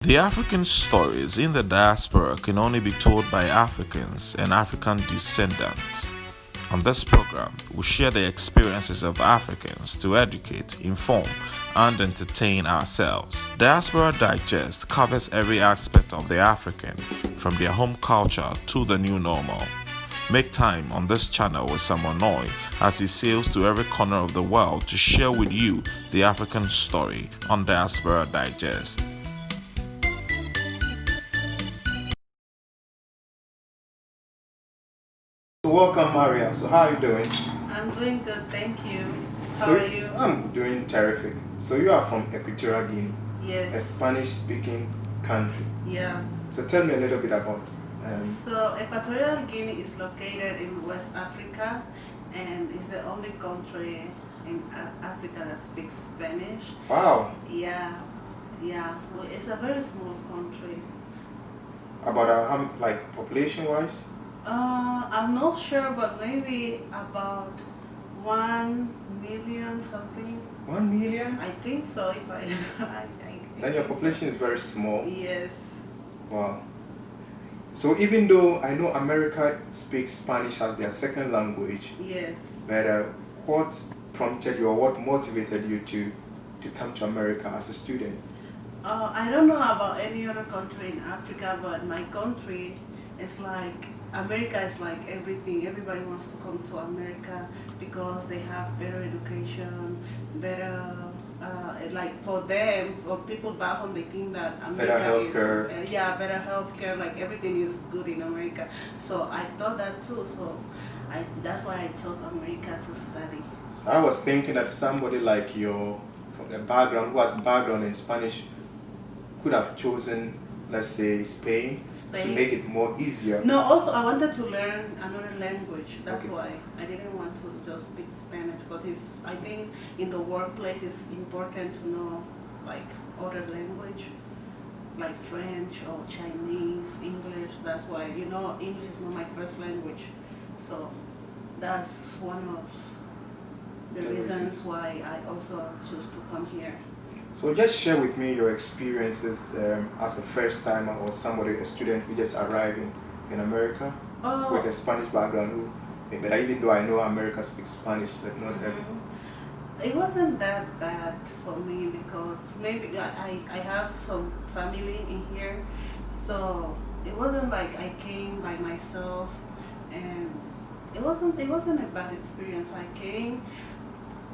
The African stories in the diaspora can only be told by Africans and African descendants. On this program, we share the experiences of Africans to educate, inform, and entertain ourselves. Diaspora Digest covers every aspect of the African, from their home culture to the new normal. Make time on this channel with Samonoi as he sails to every corner of the world to share with you the African story on Diaspora Digest. Welcome, Maria. So how are you doing? I'm doing good, thank you. How are you? I'm doing terrific. So you are from Equatorial Guinea, Yes. a Spanish-speaking country. Yeah. So tell me a little bit about. So Equatorial Guinea is located in West Africa, and it's the only country in Africa that speaks Spanish. Wow. Yeah. Well, it's a very small country. About like population-wise? I'm not sure, but maybe about 1 million something. 1 million? I think so. If I Then your population is very small. Yes. Wow. So even though I know America speaks Spanish as their second language, Yes. but what prompted you or what motivated you to come to America as a student? I don't know about any other country in Africa, but my country is like, America is like everything. Everybody wants to come to America because they have better education, better, like for them, for people back home, they think that America Better healthcare. Better healthcare, like everything is good in America. So I thought that too, so that's why I chose America to study. So I was thinking that somebody like you, from a background, who has background in Spanish, could have chosen, let's say, Spain to make it more easier. No, also I wanted to learn another language. That's Okay. why I didn't want to just speak Spanish, because I think in the workplace it's important to know like other language, like French or Chinese, English. That's why, English is not my first language. So that's one of the reasons why I also choose to come here. So just share with me your experiences as a first timer or somebody, a student who just arrived in America with a Spanish background. But even though I know America speaks Spanish, but not everyone. It wasn't that bad for me because maybe I have some family in here, so it wasn't like I came by myself, and it wasn't a bad experience. I came.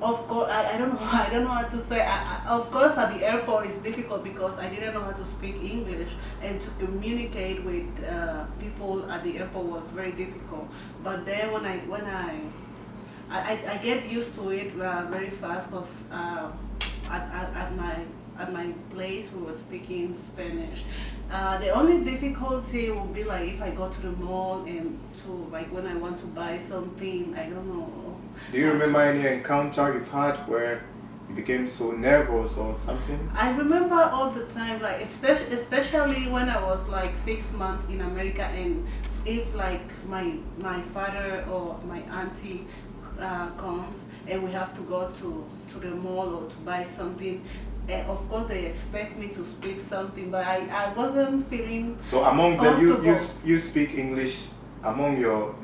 Of course, I don't know how to say. Of course, at the airport it's difficult because I didn't know how to speak English, and to communicate with people at the airport was very difficult. But then when I get used to it very fast, because at my place we were speaking Spanish. The only difficulty would be like if I go to the mall and like when I want to buy something, I don't know. Do you remember any encounter you've had where you became so nervous or something? I remember all the time, like especially when I was like 6 months in America, and if like my father or my auntie comes and we have to go to the mall or to buy something, of course they expect me to speak something, but I wasn't feeling. So among them, you speak English. Among your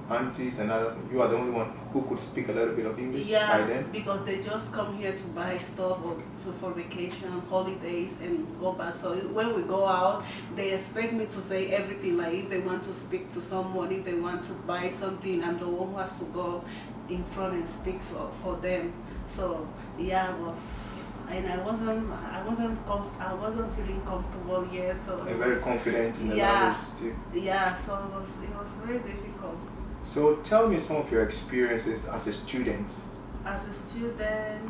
aunties and other, you are the only one who could speak a little bit of English by then? Because they just come here to buy stuff or for vacation, holidays, and go back. So when we go out, they expect me to say everything. Like if they want to speak to someone, if they want to buy something, I'm the one who has to go in front and speak for them. So yeah, I wasn't feeling comfortable yet. So You're very confident in the language too. Yeah, so it was very difficult. So tell me some of your experiences as a student. As a student,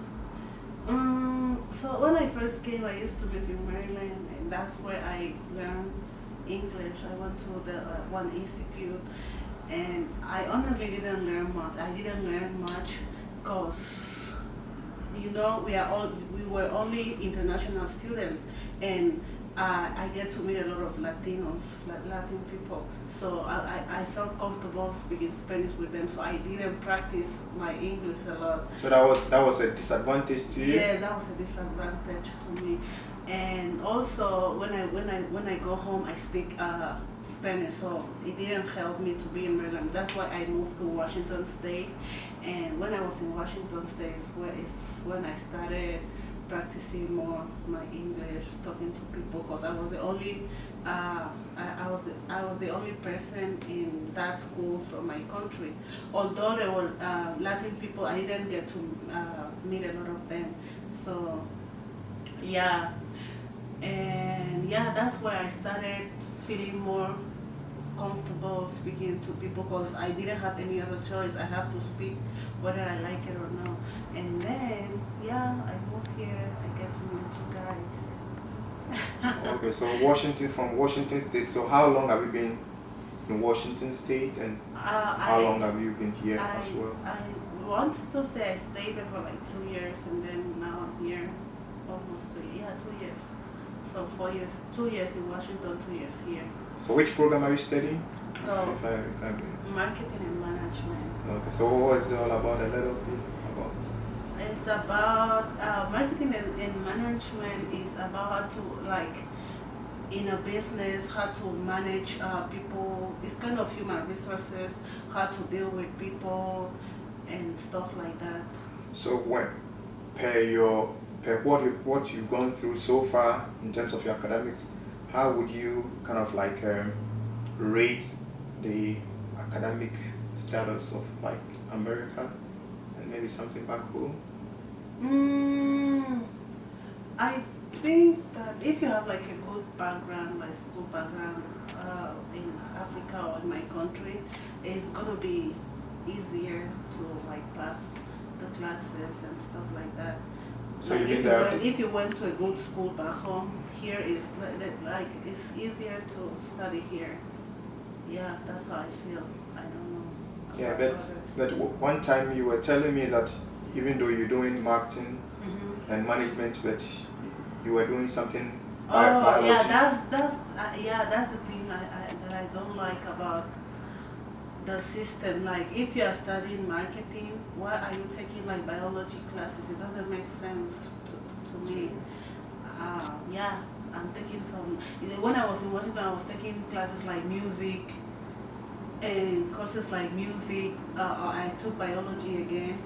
so when I first came, I used to live in Maryland, and that's where I learned English. I went to the one institute, and I honestly didn't learn much. I didn't learn much because we were only international students, and I get to meet a lot of Latinos, Latin people. So I felt comfortable speaking Spanish with them. So I didn't practice my English a lot. So that was a disadvantage to you? Yeah, that was a disadvantage to me. And also when I go home, I speak Spanish, so it didn't help me to be in Maryland. That's why I moved to Washington State. And when I was in Washington State is when I started practicing more my English, talking to people, because I was the only I was the only person in that school from my country. Although there were Latin people, I didn't get to meet a lot of them. So yeah, and yeah, that's where I started feeling more comfortable speaking to people, because I didn't have any other choice. I have to speak whether I like it or not. And then yeah, I moved here. I get to meet you guys. Okay, so from Washington State. So how long have you been in Washington State, and how long have you been here as well? I want to say I stayed there for like 2 years, and then now I'm here almost 2 years. Yeah, 2 years. So 4 years, 2 years in Washington, 2 years here. So which program are you studying? Oh, If I marketing and management. Okay, so what is it all about? A little bit about. It's about marketing and management is about how to, like, in a business, how to manage people. It's kind of human resources, how to deal with people and stuff like that. So per what you've gone through so far in terms of your academics, how would you kind of like rate the academic status of like America and maybe something back home? I think that if you have like a good background, like school background in Africa or in my country, it's gonna be easier to like pass the classes and stuff like that. So like you if you went to a good school back home, here is like it's easier to study here. Yeah, that's how I feel. I don't know. Yeah, but one time you were telling me that even though you're doing marketing and management, but you were doing something. Biology. Yeah, that's the thing that I don't like about the system. Like, if you are studying marketing, why are you taking like biology classes? It doesn't make sense to me. Yeah, I'm taking some. When I was in Washington, I was taking classes like music and courses like music. I took biology again.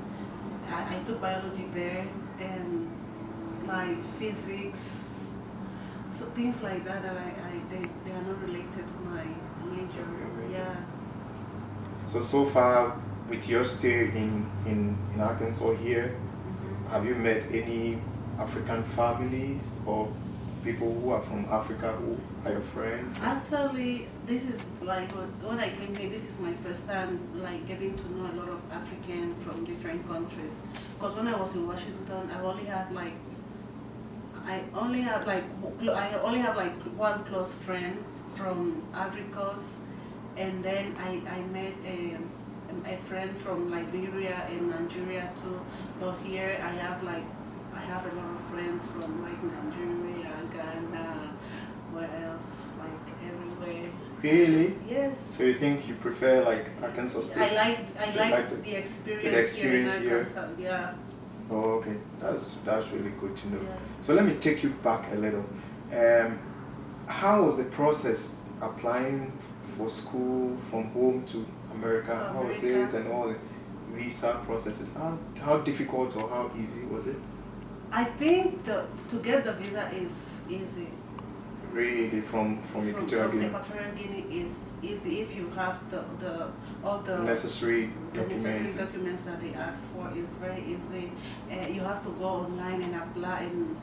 I took biology there, and like physics, so things like that they are not related to my major. Yeah. So far with your stay in Arkansas here, have you met any African families or people who are from Africa who are your friends? Actually, this is like when I came here, this is my first time like getting to know a lot of African from different countries. Because when I was in Washington, I only have like one close friend from Africa, and then I met a friend from Liberia and Nigeria too. But here I have a lot of friends from like Nigeria, Ghana, where else, like everywhere. Really? Yes. So you think you prefer like Arkansas State? I like the experience here. Yeah. Oh, okay. That's really good to know. Yeah. So let me take you back a little. How was the process applying for school from home to America? How was it, and all the visa processes? How difficult or how easy was it? I think to get the visa is easy. Really, from Equatorial Guinea? Equatorial Guinea is easy if you have all the necessary documents that they ask for. Is very easy. You have to go online and apply and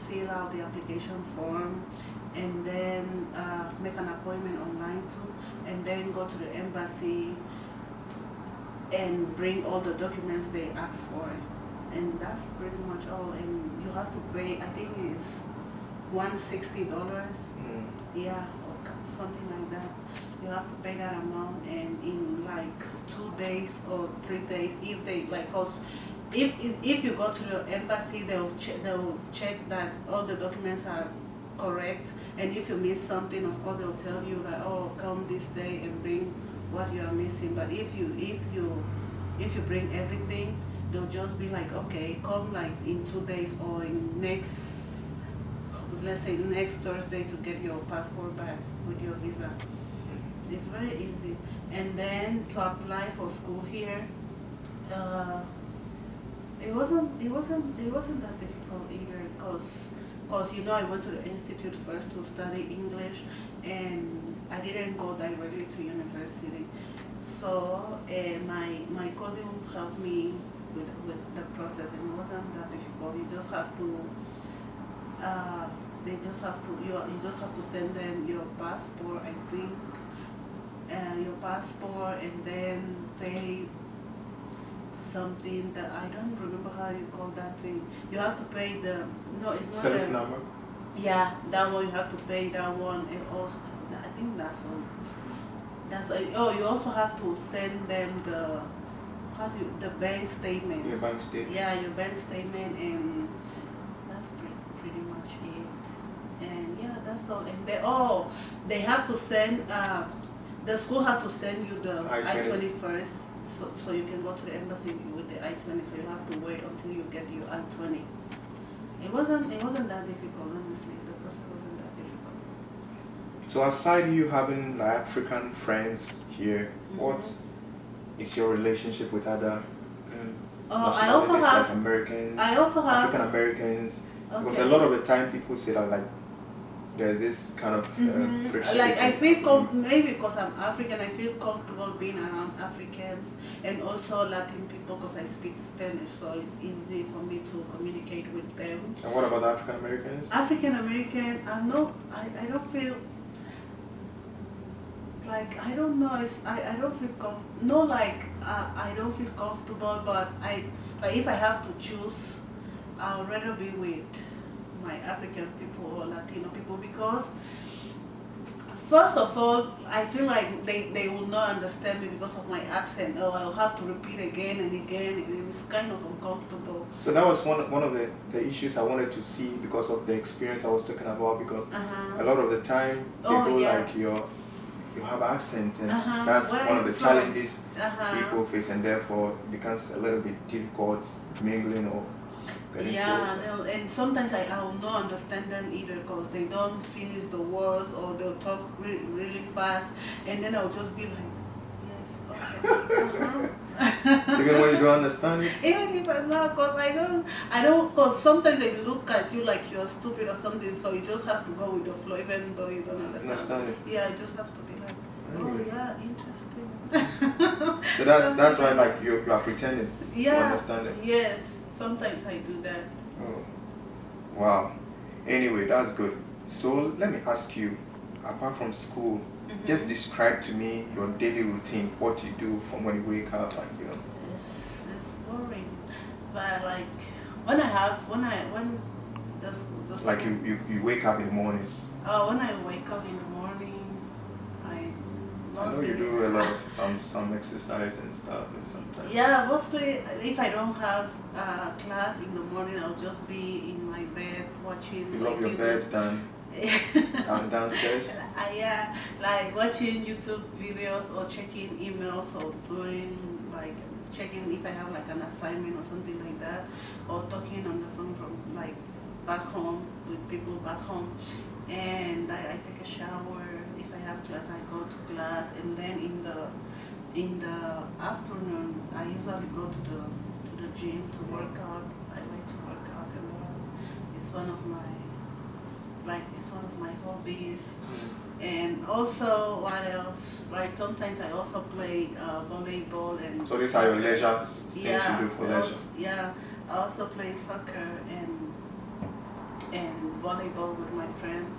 fill out the application form, and then make an appointment online too, and then go to the embassy and bring all the documents they ask for, and that's pretty much all. And you have to pay, I think it's $160, yeah, or something like that. You have to pay that amount, and in like 2 days or 3 days, if they like, cause if you go to the embassy, they'll check that all the documents are correct, and if you miss something, of course they'll tell you that, oh, come this day and bring what you are missing. But if you bring everything, they'll just be like, okay, come like in 2 days or in next let's say next Thursday to get your passport back with your visa. It's very easy. And then to apply for school here, it wasn't that difficult either, because you know I went to the institute first to study English, and I didn't go directly to university. So my cousin helped me with the process, and it wasn't that difficult. You just have to you just have to send them your passport, I think, your passport, and then pay something that I don't remember how you call that thing. You have to pay the it's not service number. Yeah, that one you have to pay that one, and also I think that's one. You also have to send them the bank statement. Your bank statement. Yeah, your bank statement, and that's pretty much it. And yeah, that's all. And they have to send the school have to send you the I-20 first, so you can go to the embassy with the I-20. So you have to wait until you get your I-20. It wasn't that difficult, honestly. The process wasn't that difficult. So aside you having like African friends here, what is your relationship with other I also nationalities, have like Americans, I also have African Americans? Okay. Because a lot of the time people say that like there's this kind of friction. Like I feel maybe because I'm African, I feel comfortable being around Africans and also Latin people because I speak Spanish, so it's easy for me to communicate with them. And what about the African Americans? African American, I don't feel like, I don't know, I don't feel I don't feel comfortable, but if I have to choose, I would rather be with my African people or Latino people, because first of all, I feel like they will not understand me because of my accent, or I'll have to repeat again and again, and it's kind of uncomfortable. So that was one of the issues I wanted to see because of the experience I was talking about, because a lot of the time people like you have accents, and that's one of the challenges people face, and therefore it becomes a little bit difficult mingling or getting closer. And sometimes I will not understand them either because they don't finish the words, or they'll talk really fast, and then I'll just be like, yes, okay. Even when you don't understand it? Even if I know, because I don't, because sometimes they look at you like you're stupid or something, so you just have to go with the flow, even though you don't understand it. Yeah, you just have to be like, oh yeah, interesting. So that's why like you are pretending to understand it. Yes, sometimes I do that. Oh, wow. Anyway, that's good. So let me ask you, apart from school, just describe to me your daily routine, what you do from when you wake up, like, you know. It's boring, but like when the like you wake up in the morning. When I wake up in the morning, I know you do a lot of some exercise and stuff, and sometimes. Yeah, mostly if I don't have class in the morning, I'll just be in my bed watching. You love your bed downstairs? Yeah, like watching YouTube videos or checking emails or doing checking if I have like an assignment or something like that, or talking on the phone from like back home with people back home, and I take a shower if I have class. I go to class, and then in the afternoon I usually go to the gym to work out. I like to work out a lot. It's one of my hobbies. And also, what else? Like sometimes I also play volleyball and. So these are your leisure things you do for leisure. Yeah, I also play soccer and volleyball with my friends,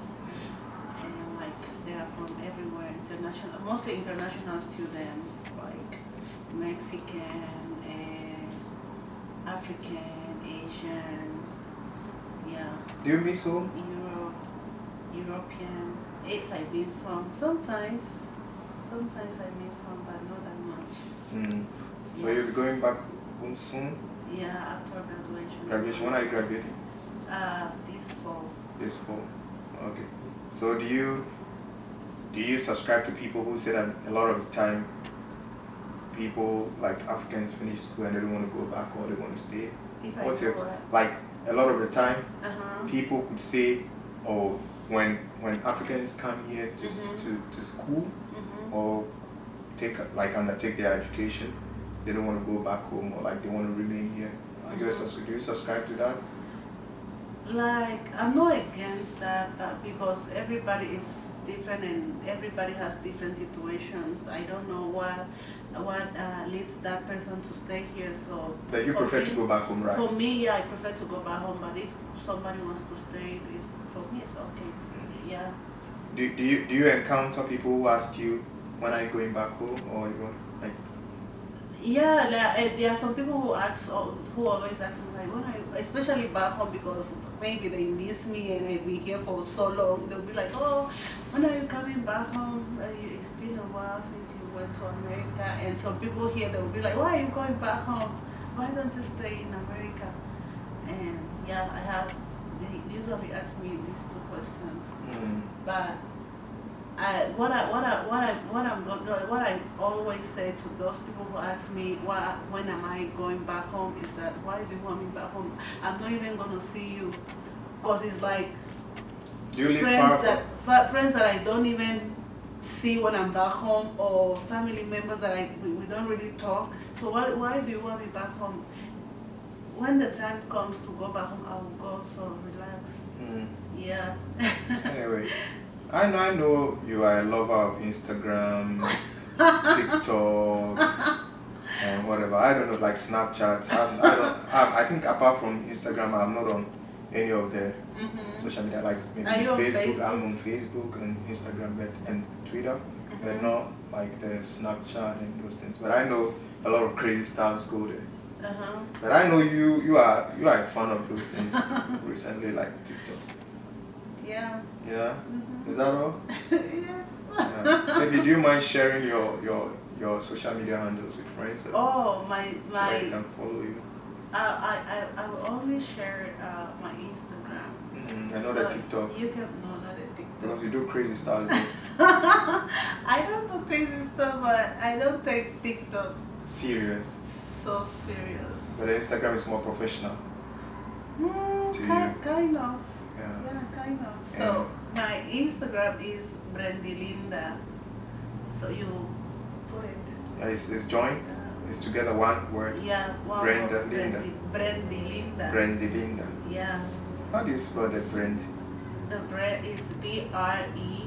and like they are from everywhere, mostly international students, like Mexican and African, Asian. Yeah. Do you miss home? European. If I miss home, sometimes I miss home, but not that much. So you'll be going back home soon? Yeah, after graduation. Graduation? When are you graduating? This fall. This fall. Okay. So do you subscribe to people who say that a lot of the time people like Africans finish school and they don't want to go back, or they want to stay? What's your like a lot of the time people could say, or when Africans come here to to school or undertake their education, they don't want to go back home, or like they want to remain here. Do you subscribe to that? Like, I'm not against that, because everybody is different and everybody has different situations. I don't know what leads that person to stay here. So, but you prefer to go back home, right? For me, yeah, I prefer to go back home. But if somebody wants to stay, for me, it's okay. Yeah. Do you encounter people who ask you, when are you going back home, or you like? Yeah, there are some people who always ask me, like, when are you, especially back home, because maybe they miss me and they've been here for so long. They'll be like, oh, when are you coming back home? It's been a while since you went to America. And some people here, they'll be like, why are you going back home? Why don't you stay in America? And yeah, they usually ask me these two questions. But what I always say to those people who ask me when am I going back home is that, why do you want me back home? I'm not even gonna see you, because it's like friends that I don't even see when I'm back home, or family members that we don't really talk. So why do you want me back home? When the time comes to go back home, I will go. So relax. Yeah. Anyway. I know you are a lover of Instagram, TikTok, and whatever. I don't know, like Snapchat. I think apart from Instagram, I'm not on any of the social media. Like maybe Facebook. I'm on Facebook and Instagram and Twitter, but not like the Snapchat and those things. But I know a lot of crazy stuff go there. But I know you are a fan of those things recently, like TikTok. Yeah. Yeah? Is that all? Yes. Yeah. Maybe do you mind sharing your social media handles with friends? So my so I can follow you. I will only share my Instagram. I know the TikTok. You can know that the TikTok. Because you do crazy stuff. I don't do crazy stuff, but I don't take TikTok serious. So serious. But Instagram is more professional. Kind of. Yeah, kind of. So my Instagram is Brandilinda. So you put it. Yeah, it's joint. It's together one word. Yeah, one word. Brandilinda. Brandilinda. Yeah. How do you spell the brand? The brand is BRE.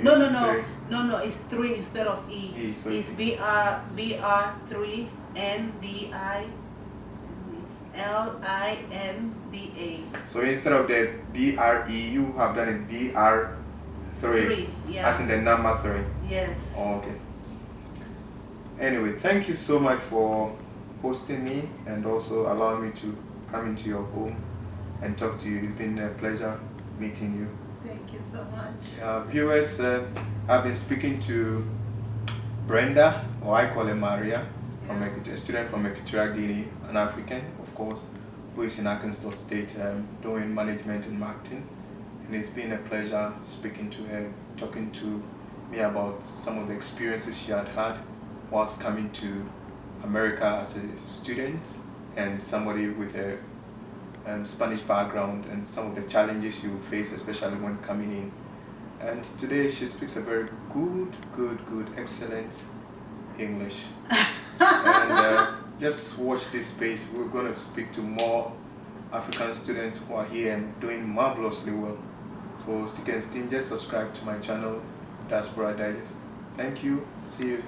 No, it's 3 instead of E. So it's BR3 NDILINDA. So instead of the BRE, you have done it BR3. 3, yeah. As in the number 3. Yes. Oh, okay. Anyway, thank you so much for hosting me and also allowing me to come into your home and talk to you. It's been a pleasure meeting you. Thank you so much. Viewers, I've been speaking to Brenda, or I call her Maria, a student from Equatorial Guinea, an African, of course, who is in Arkansas State doing management and marketing. And it's been a pleasure speaking to her, talking to me about some of the experiences she had whilst coming to America as a student and somebody with a Spanish background, and some of the challenges you face, especially when coming in. And today she speaks a very good, excellent English. And just watch this space. We're going to speak to more African students who are here and doing marvelously well. So stick and steam, just subscribe to my channel, Diaspora Digest. Thank you. See you.